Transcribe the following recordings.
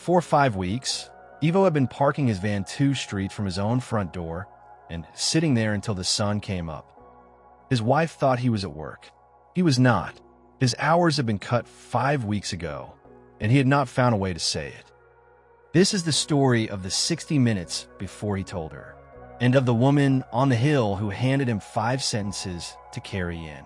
For 5 weeks, Ivo had been parking his van 2 streets from his own front door and sitting there until the sun came up. His wife thought he was at work. He was not. His hours had been cut 5 weeks ago, and he had not found a way to say it. This is the story of the 60 minutes before he told her, and of the woman on the hill who handed him 5 sentences to carry in.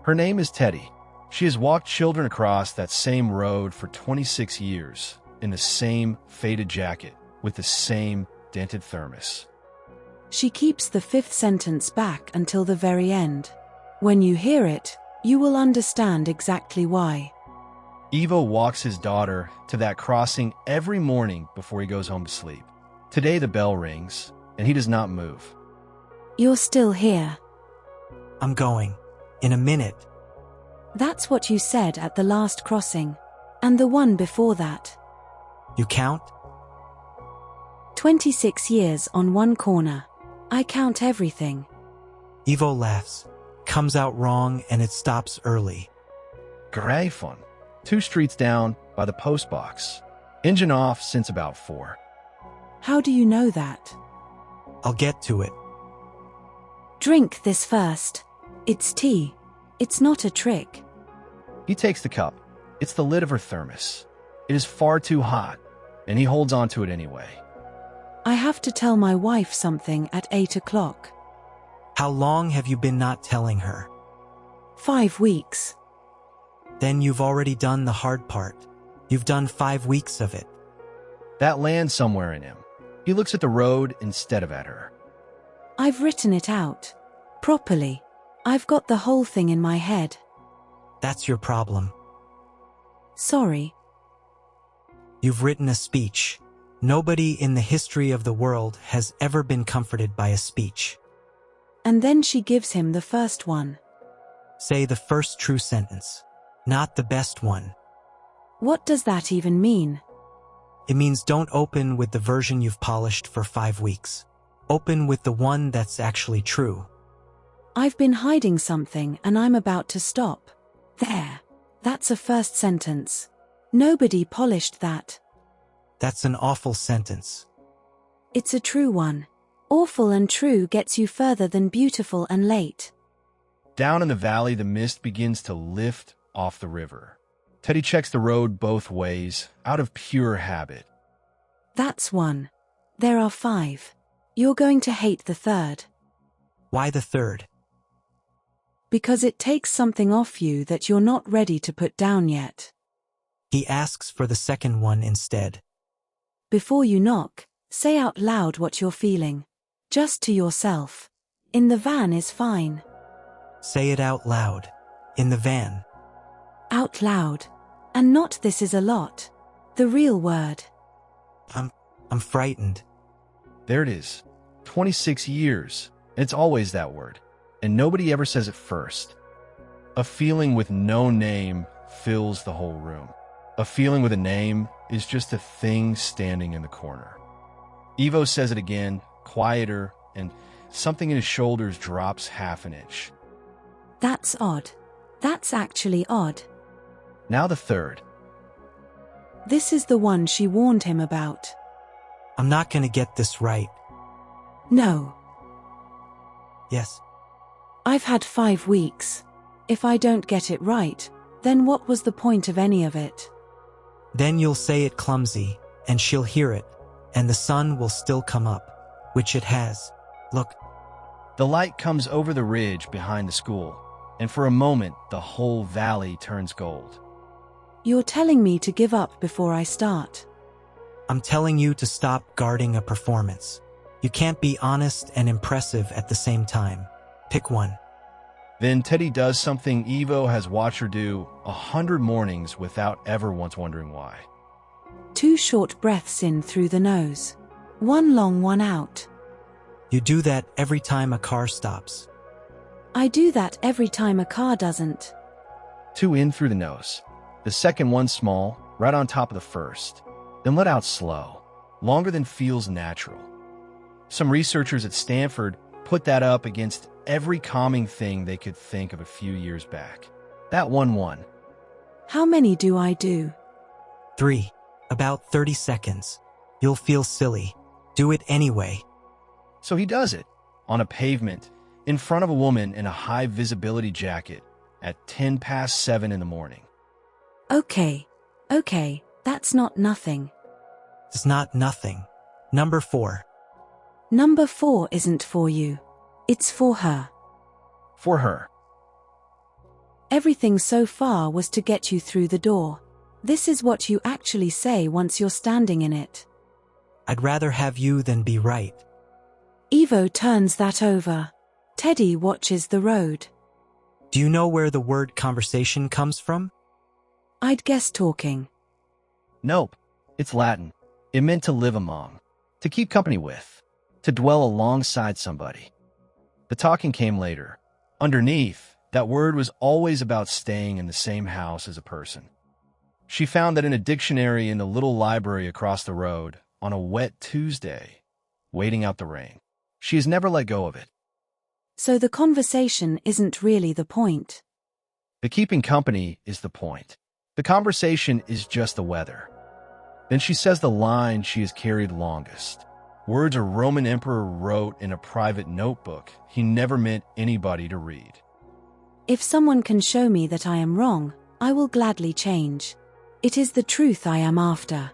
Her name is Teddy. She has walked children across that same road for 26 years in the same faded jacket with the same dented thermos. She keeps the 5th sentence back until the very end. When you hear it, you will understand exactly why. Ivo walks his daughter to that crossing every morning before he goes home to sleep. Today the bell rings, and he does not move. You're still here. I'm going. In a minute. That's what you said at the last crossing. And the one before that. You count? 26 years on one corner. I count everything. Ivo laughs, comes out wrong, and it stops early. Greifon, 2 streets down by the post box. Engine off since about 4. How do you know that? I'll get to it. Drink this first. It's tea. It's not a trick. He takes the cup. It's the lid of her thermos. It is far too hot, and he holds on to it anyway. I have to tell my wife something at 8 o'clock. How long have you been not telling her? 5 weeks. Then you've already done the hard part. You've done 5 weeks of it. That lands somewhere in him. He looks at the road instead of at her. I've written it out. Properly. I've got the whole thing in my head. That's your problem. Sorry. You've written a speech. Nobody in the history of the world has ever been comforted by a speech. And then she gives him the first one. Say the first true sentence, not the best one. What does that even mean? It means don't open with the version you've polished for 5 weeks. Open with the one that's actually true. I've been hiding something and I'm about to stop. There. That's a first sentence. Nobody polished that. That's an awful sentence. It's a true one. Awful and true gets you further than beautiful and late. Down in the valley, the mist begins to lift off the river. Teddy checks the road both ways, out of pure habit. That's one. There are 5. You're going to hate the 3rd. Why the 3rd? Because it takes something off you that you're not ready to put down yet. He asks for the 2nd one instead. Before you knock, say out loud what you're feeling. Just to yourself. In the van is fine. Say it out loud. In the van. Out loud. And not this is a lot. The real word. I'm frightened. There it is. 26 years. And it's always that word. And nobody ever says it first. A feeling with no name fills the whole room. A feeling with a name is just a thing standing in the corner. Ivo says it again, quieter, and something in his shoulders drops half an inch. That's odd. That's actually odd. Now the 3rd. This is the one she warned him about. I'm not going to get this right. No. Yes. I've had 5 weeks. If I don't get it right, then what was the point of any of it? Then you'll say it clumsy, and she'll hear it, and the sun will still come up, which it has. Look. The light comes over the ridge behind the school, and for a moment the whole valley turns gold. You're telling me to give up before I start. I'm telling you to stop guarding a performance. You can't be honest and impressive at the same time. Pick one. Then Teddy does something Ivo has watched her do 100 mornings without ever once wondering why. 2 short breaths in through the nose. 1 long one out. You do that every time a car stops. I do that every time a car doesn't. 2 in through the nose. The second one small, right on top of the first. Then let out slow, longer than feels natural. Some researchers at Stanford put that up against every calming thing they could think of a few years back. That one won. How many do I do? 3. About 30 seconds. You'll feel silly. Do it anyway. So he does it, on a pavement, in front of a woman in a high-visibility jacket, at 7:10 in the morning. Okay, that's not nothing. It's not nothing. Number 4. Number 4 isn't for you. It's for her. For her. Everything so far was to get you through the door. This is what you actually say once you're standing in it. I'd rather have you than be right. Ivo turns that over. Teddy watches the road. Do you know where the word conversation comes from? I'd guess talking. Nope. It's Latin. It meant to live among, to keep company with, to dwell alongside somebody. The talking came later. Underneath, that word was always about staying in the same house as a person. She found that in a dictionary in the little library across the road, on a wet Tuesday, waiting out the rain. She has never let go of it. So the conversation isn't really the point. The keeping company is the point. The conversation is just the weather. Then she says the line she has carried longest. Words a Roman emperor wrote in a private notebook he never meant anybody to read. If someone can show me that I am wrong, I will gladly change. It is the truth I am after.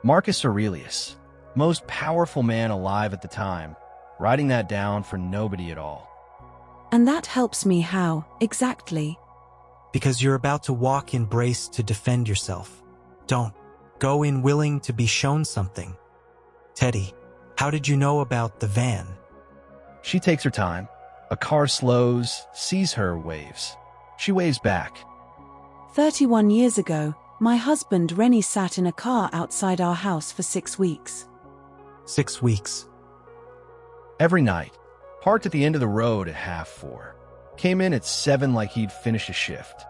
Marcus Aurelius, most powerful man alive at the time, writing that down for nobody at all. And that helps me how, exactly? Because you're about to walk in brace to defend yourself. Don't. Go in willing to be shown something. Teddy, how did you know about the van? She takes her time. A car slows, sees her, waves. She waves back. 31 years ago, my husband Rennie sat in a car outside our house for 6 weeks. 6 weeks. Every night. Parked at the end of the road at 4:30. Came in at 7 like he'd finished a shift.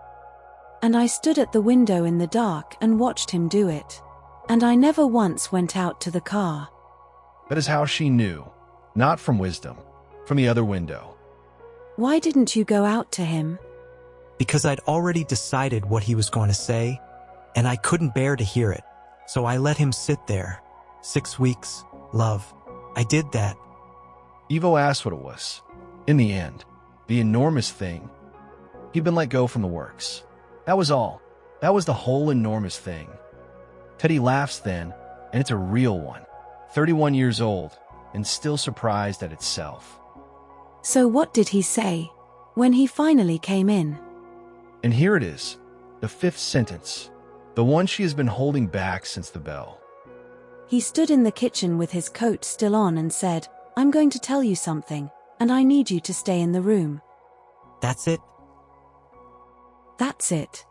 And I stood at the window in the dark and watched him do it. And I never once went out to the car. That is how she knew. Not from wisdom. From the other window. Why didn't you go out to him? Because I'd already decided what he was going to say, and I couldn't bear to hear it. So I let him sit there. 6 weeks, love. I did that. Ivo asked what it was. In the end, the enormous thing. He'd been let go from the works. That was all. That was the whole enormous thing. Teddy laughs then, and it's a real one. 31 years old, and still surprised at itself. So what did he say when he finally came in? And here it is, the 5th sentence, the one she has been holding back since the bell. He stood in the kitchen with his coat still on and said, I'm going to tell you something, and I need you to stay in the room. That's it? That's it.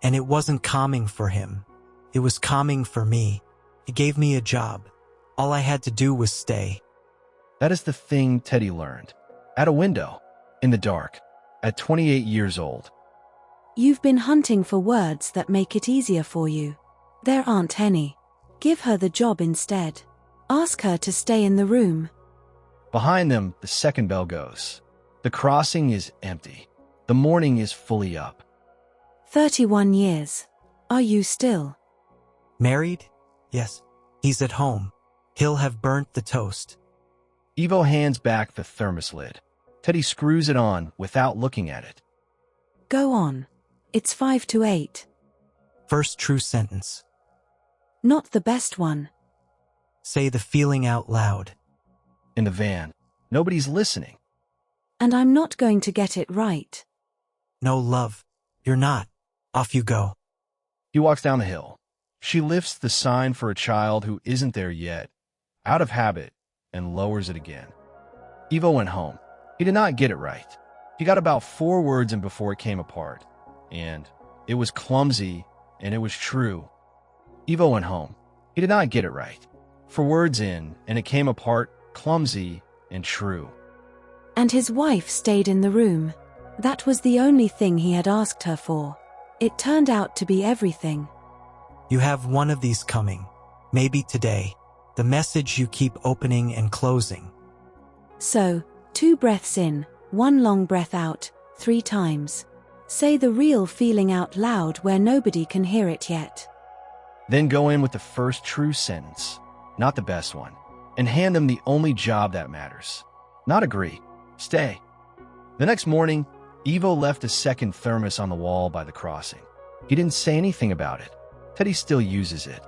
And it wasn't calming for him. It was calming for me. He gave me a job. All I had to do was stay. That is the thing Teddy learned. At a window, in the dark, at 28 years old. You've been hunting for words that make it easier for you. There aren't any. Give her the job instead. Ask her to stay in the room. Behind them, the second bell goes. The crossing is empty. The morning is fully up. 31 years. Are you still? Married? Yes. He's at home. He'll have burnt the toast. Ivo hands back the thermos lid. Teddy screws it on without looking at it. Go on. It's 5 to 8. First true sentence. Not the best one. Say the feeling out loud. In the van, nobody's listening. And I'm not going to get it right. No, love. You're not. Off you go. He walks down the hill. She lifts the sign for a child who isn't there yet, out of habit, and lowers it again. Ivo went home. He did not get it right. He got about 4 words in before it came apart. And it was clumsy, and it was true. Ivo went home. He did not get it right. 4 words in, and it came apart, clumsy, and true. And his wife stayed in the room. That was the only thing he had asked her for. It turned out to be everything. You have one of these coming. Maybe today. The message you keep opening and closing. So, 2 breaths in, 1 long breath out, 3 times. Say the real feeling out loud where nobody can hear it yet. Then go in with the first true sentence, not the best one, and hand them the only job that matters. Not agree. Stay. The next morning, Ivo left a second thermos on the wall by the crossing. He didn't say anything about it. Teddy still uses it.